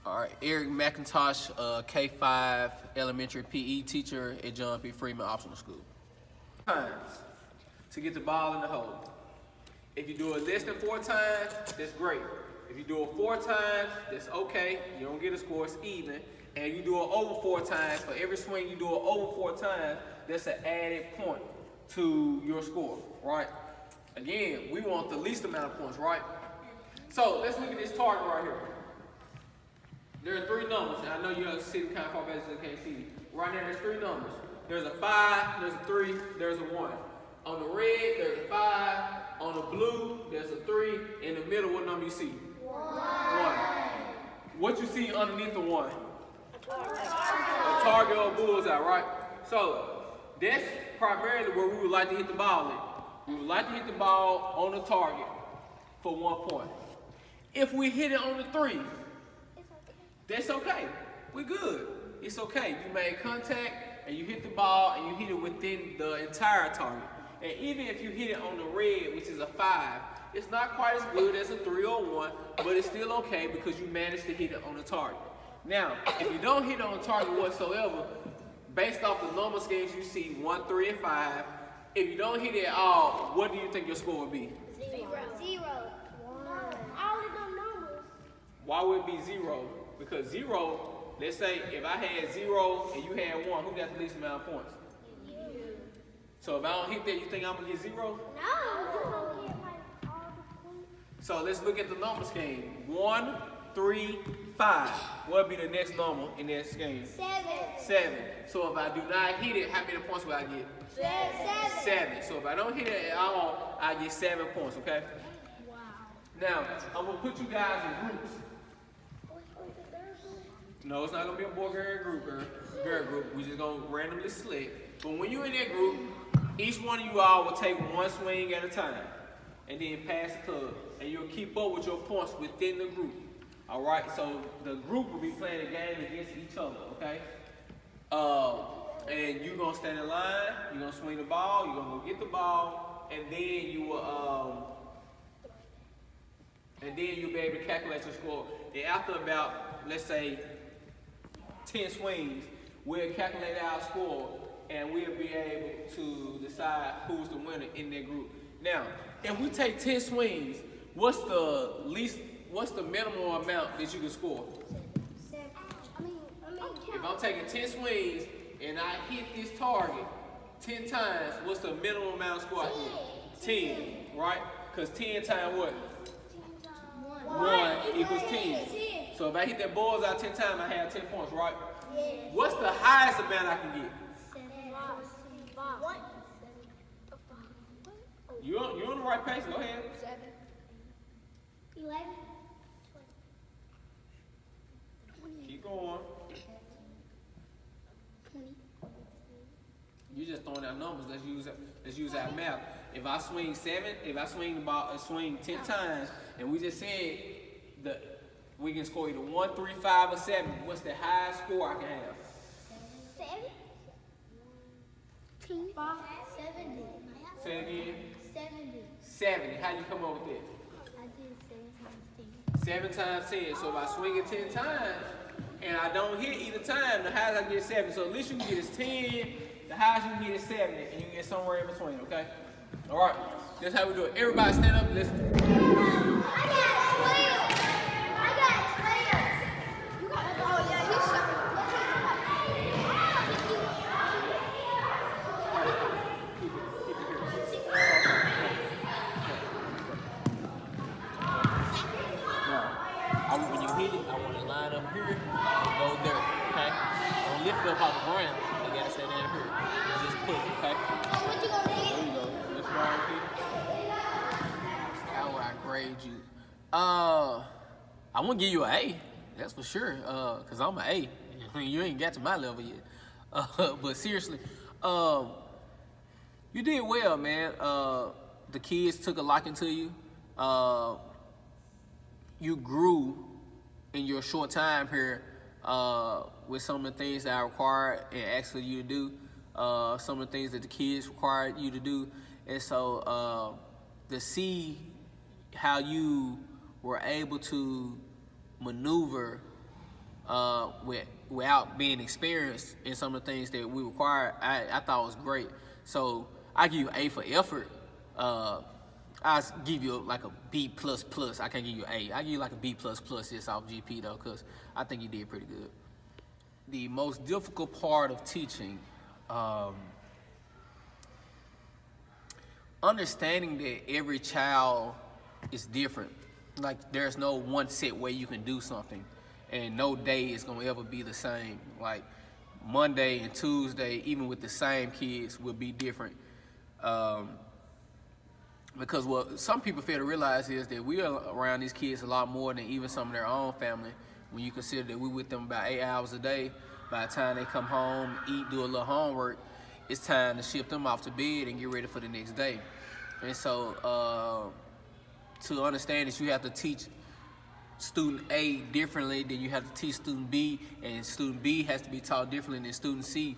All right, Eric McIntosh, K5 elementary PE teacher at John P. Freeman Optional School. Times to get the ball in the hole. If you do it less than 4 times, that's great. If you do it 4 times, that's okay. You don't get a score, it's even. And if you do it over 4 times, for every swing you do it over 4 times, that's an added point to your score, right? Again, we want the least amount of points, right? So let's look at this target right here. There are 3 numbers, and I know you're sitting kind of far back so you can't see. Right now, there's 3 numbers. There's a 5, there's a 3, there's a 1. On the red, there's a 5. On the blue, there's a 3. In the middle, what number you see? 1. What you see underneath the 1? A target or a bullseye, right? So that's primarily where we would like to hit the ball in. We would like to hit the ball on the target for 1 point. If we hit it on the 3, that's okay. We're good. It's okay. You made contact and you hit the ball and you hit it within the entire target. And even if you hit it on the red, which is a 5, it's not quite as good as a 3 or 1, but it's still okay because you managed to hit it on the target. Now, if you don't hit it on the target whatsoever, based off the number schemes you see, 1, 3, and 5, if you don't hit it at all, what do you think your score would be? 0. 1. All of them numbers. Why would it be 0? Because 0, let's say if I had 0 and you had 1, who got the least amount of points? You. So if I don't hit that, you think I'm going to get 0? No, you don't get like all the points. So let's look at the number scheme. 1, 3, 5. What would be the next number in that scheme? 7. So if I do not hit it, how many points will I get? 7. So if I don't hit it at all, I get 7 points, okay? Wow. Now, I'm going to put you guys in groups. No, it's not going to be a boy-girl group. We're just going to randomly select. But when you're in that group, each one of you all will take 1 swing at a time and then pass the club. And you'll keep up with your points within the group. All right? So the group will be playing a game against each other, okay? And you're going to stand in line. You're going to swing the ball. You're going to go get the ball. And then you'll be able to calculate your score. And after about, let's say, 10 swings, we'll calculate our score and we'll be able to decide who's the winner in that group. Now, if we take 10 swings, what's the minimum amount that you can score? 7. If I'm taking 10 swings and I hit this target 10 times, what's the minimum amount of score I can get? 10, right? Because 10 times what? 1 equals 10. So if I hit that bullseye 10 times, I have 10 points, right? Yeah. What's the highest amount I can get? 7. You're on the right pace. Go ahead. 7. 11. Keep going. 20. You're just throwing out numbers. Let's use our math. If I swing 10 times, and we just said we can score either 1, 3, 5, or 7. What's the highest score I can have? 7. 70. Say it again. 70. 70. How you come up with that? I did 7 times 10. 7 times 10. So if I swing it 10 times and I don't hit either time, the highest I get is 7. So at least you can get is 10. The highest you can get is 70, and you can get somewhere in between. Okay. All right. That's how we do it. Everybody stand up and listen. I got 12. You got oh yeah, he's shot. Now, when you hit it, I want to line up here and go there. Okay. Don't lift it up off the ground. You gotta stay down here. And just put it. Okay. What you gonna do? There you go. That's right here. How would I grade you? I'm gonna give you an A. That's for sure. Cause I'm an A. I mean, you ain't got to my level yet. But seriously, you did well, man. The kids took a liking to you. You grew in your short time here with some of the things that I required and asked for you to do. Some of the things that the kids required you to do. And so to see how you were able to maneuver without being experienced in some of the things that we require, I thought was great. So I give you A for effort. I give you like a B plus plus. I can't give you A. I give you like a B plus plus just off GP though, because I think you did pretty good. The most difficult part of teaching, understanding that every child is different. Like there's no one set way you can do something, and no day is gonna ever be the same. Like Monday and Tuesday, even with the same kids, will be different. Because what some people fail to realize is that we are around these kids a lot more than even some of their own family. When you consider that we're with them about 8 hours a day, by the time they come home, eat, do a little homework, it's time to ship them off to bed and get ready for the next day. And so to understand that you have to teach student A differently than you have to teach student B, and student B has to be taught differently than student C,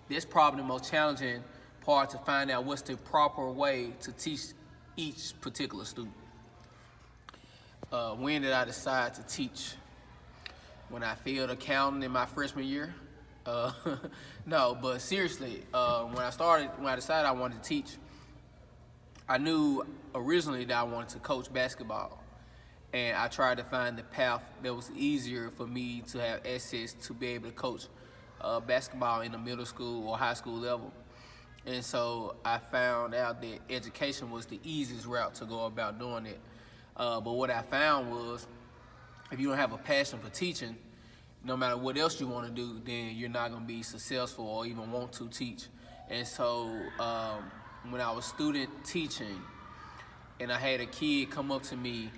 that's probably the most challenging part, to find out what's the proper way to teach each particular student. When did I decide to teach? When I failed accounting in my freshman year? No, but seriously, when I decided I wanted to teach, I knew originally that I wanted to coach basketball, and I tried to find the path that was easier for me to have access to be able to coach basketball in the middle school or high school level. And so I found out that education was the easiest route to go about doing it. But what I found was, if you don't have a passion for teaching, no matter what else you want to do, then you're not going to be successful or even want to teach. And so when I was student teaching, and I had a kid come up to me,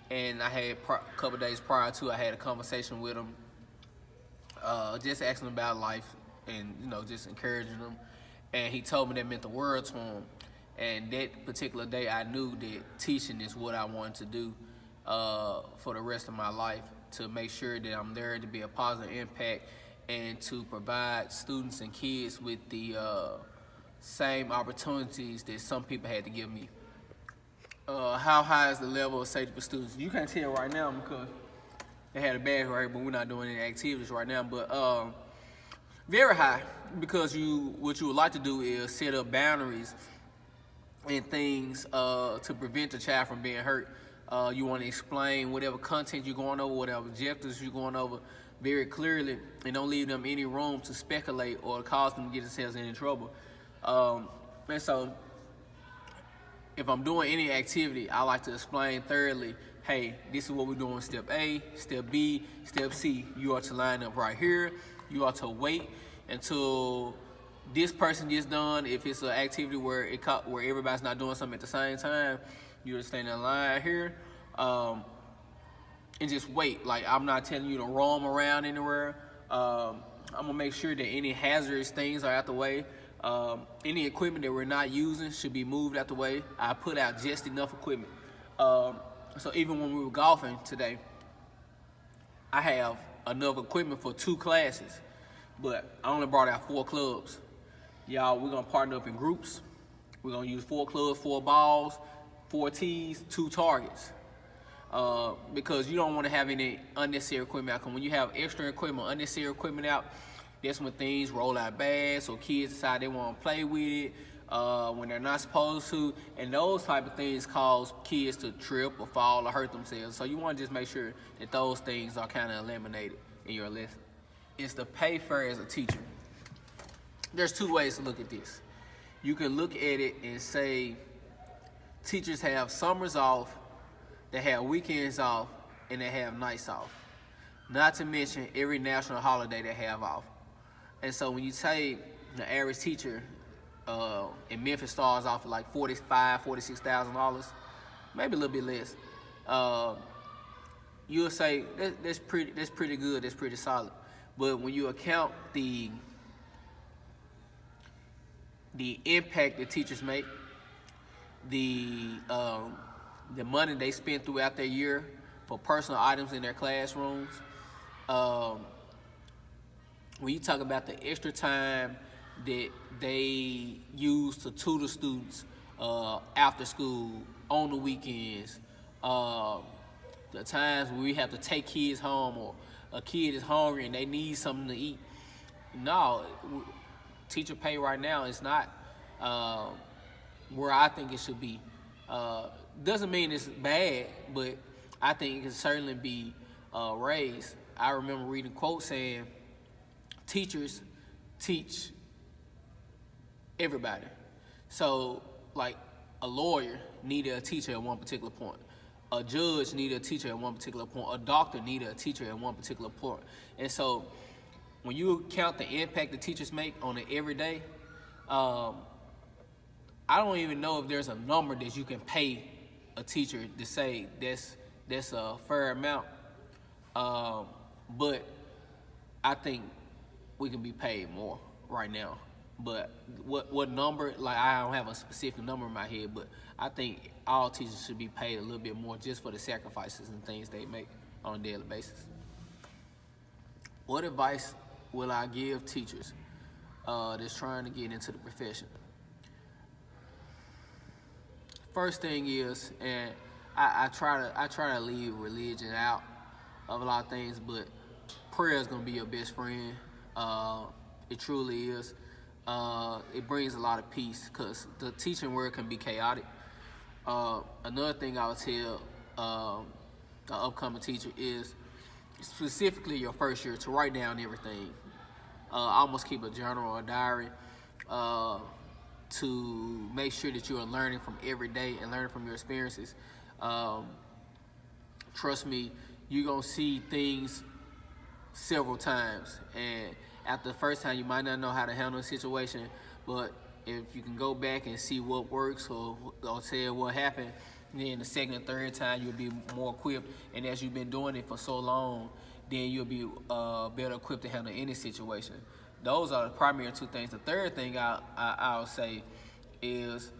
and I had a couple days prior to, I had a conversation with him, just asking him about life and just encouraging him. And he told me that meant the world to him. And that particular day, I knew that teaching is what I wanted to do for the rest of my life, to make sure that I'm there to be a positive impact and to provide students and kids with the same opportunities that some people had to give me. How high is the level of safety for students? You can't tell right now because they had a badge right here, but we're not doing any activities right now. But very high, because what you would like to do is set up boundaries and things to prevent the child from being hurt. You want to explain whatever content you're going over, whatever objectives you're going over very clearly, and don't leave them any room to speculate or cause them to get themselves in trouble. And so if I'm doing any activity, I like to explain thoroughly, hey, this is what we're doing, step A, step B, step C. You are to line up right here. You are to wait until this person gets done. If it's an activity where everybody's not doing something at the same time, you just stand in line here and just wait. Like, I'm not telling you to roam around anywhere. I'm gonna make sure that any hazardous things are out the way. Any equipment that we're not using should be moved out the way. I put out just enough equipment. So even when we were golfing today, I have enough equipment for 2 classes, but I only brought out 4 clubs. Y'all, we're gonna partner up in groups. We're gonna use 4 clubs, 4 balls, 4 tees, 2 targets. Because you don't want to have any unnecessary equipment out. When you have extra equipment, unnecessary equipment out, that's when things roll out bad, so kids decide they want to play with it when they're not supposed to, and those type of things cause kids to trip or fall or hurt themselves. So you want to just make sure that those things are kind of eliminated in your lesson. It's to pay fair as a teacher. There's 2 ways to look at this. You can look at it and say teachers have summers off, they have weekends off, and they have nights off. Not to mention every national holiday they have off. And so when you take the average teacher in Memphis starts off at like $45,000, $46,000, maybe a little bit less, you'll say that's pretty good, that's pretty solid. But when you account the impact that teachers make, the money they spend throughout their year for personal items in their classrooms, when you talk about the extra time that they use to tutor students after school, on the weekends, the times when we have to take kids home or a kid is hungry and they need something to eat. No, teacher pay right now is not where I think it should be. Doesn't mean it's bad, but I think it can certainly be raised. I remember reading a quote saying, teachers teach everybody. So, like, a lawyer needed a teacher at one particular point. A judge needed a teacher at one particular point. A doctor needed a teacher at one particular point. And so, when you count the impact the teachers make on it every day, I don't even know if there's a number that you can pay a teacher to say that's a fair amount. But I think we can be paid more right now. But what number, like, I don't have a specific number in my head, but I think all teachers should be paid a little bit more just for the sacrifices and things they make on a daily basis. What advice will I give teachers that's trying to get into the profession? First thing is, and I try to leave religion out of a lot of things, but prayer is gonna be your best friend. It truly is. It brings a lot of peace because the teaching world can be chaotic. Another thing I would tell an upcoming teacher is, specifically your first year, to write down everything. Almost keep a journal or a diary to make sure that you are learning from every day and learning from your experiences. Trust me, you're gonna see things several times, and after the first time you might not know how to handle a situation, but if you can go back and see what works or say what happened, then the second and third time you'll be more equipped, and as you've been doing it for so long, then you'll be better equipped to handle any situation. Those are the primary two things. The third thing I'll say is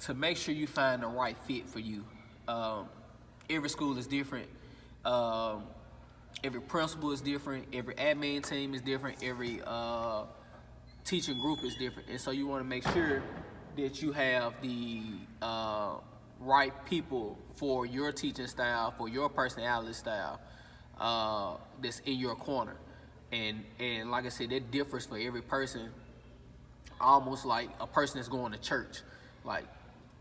to make sure you find the right fit for you. Every school is different. Every principal is different. Every admin team is different. Every teaching group is different. And so you want to make sure that you have the right people for your teaching style, for your personality style, that's in your corner. And like I said, that differs for every person, almost like a person that's going to church. Like,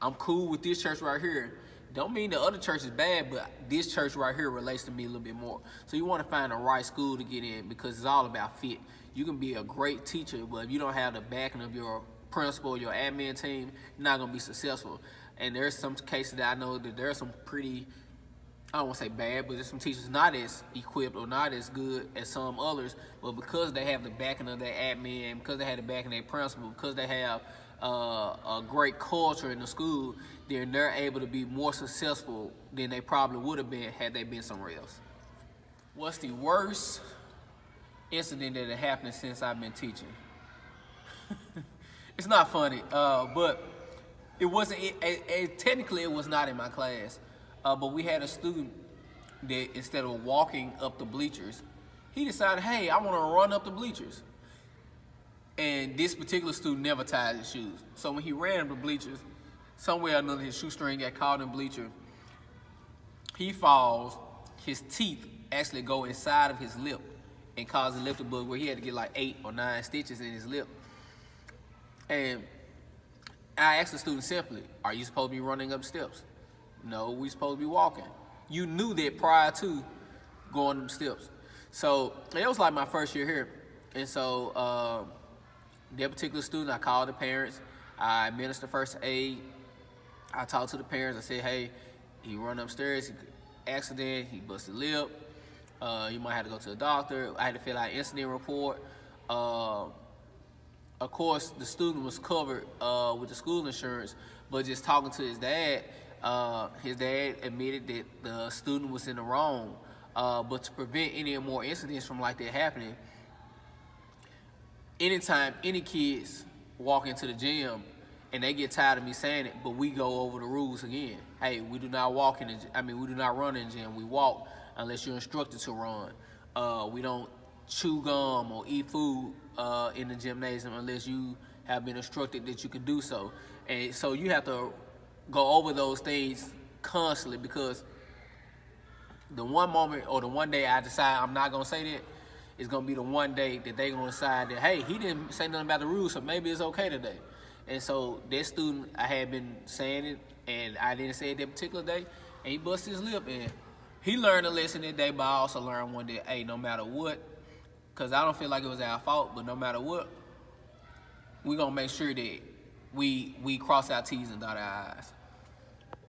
I'm cool with this church right here. Don't mean the other church is bad, but this church right here relates to me a little bit more. So you want to find the right school to get in, because it's all about fit. You can be a great teacher, but if you don't have the backing of your principal, your admin team, you're not going to be successful. And there's some cases that I know that there's some pretty, I don't want to say bad, but there's some teachers not as equipped or not as good as some others, but because they have the backing of their admin, because they have the backing of their principal, because they have a great culture in the school, then they're able to be more successful than they probably would have been had they been somewhere else. What's the worst incident that had happened since I've been teaching? It's not funny, but it wasn't. Technically, it was not in my class. But we had a student that instead of walking up the bleachers, he decided, hey, I want to run up the bleachers. And this particular student never tied his shoes. So when he ran up the bleachers, somewhere or another his shoestring got caught in the bleacher. He falls, his teeth actually go inside of his lip and cause a lip to bug where he had to get like 8 or 9 stitches in his lip. And I asked the student simply, are you supposed to be running up steps? No, we supposed to be walking. You knew that prior to going up the steps. So it was like my first year here. And so that particular student, I called the parents, I administered first aid, I talked to the parents, I said, hey, he run upstairs, accident, he busted lip, you might have to go to the doctor. I had to fill out an incident report. Of course, the student was covered with the school insurance, but just talking to his dad admitted that the student was in the wrong. But to prevent any more incidents from like that happening, anytime any kids walk into the gym and they get tired of me saying it, but we go over the rules again. Hey, we do not walk in we do not run in the gym. We walk unless you're instructed to run. We don't chew gum or eat food in the gymnasium unless you have been instructed that you can do so. And so you have to go over those things constantly, because the one moment or the one day I decide I'm not gonna say that, it's gonna be the one day that they gonna decide that, hey, he didn't say nothing about the rules, so maybe it's okay today. And so that student, I had been saying it, and I didn't say it that particular day, and he busted his lip, and he learned a lesson that day, but I also learned one that, hey, no matter what, because I don't feel like it was our fault, but no matter what, we're gonna make sure that we cross our T's and dot our I's.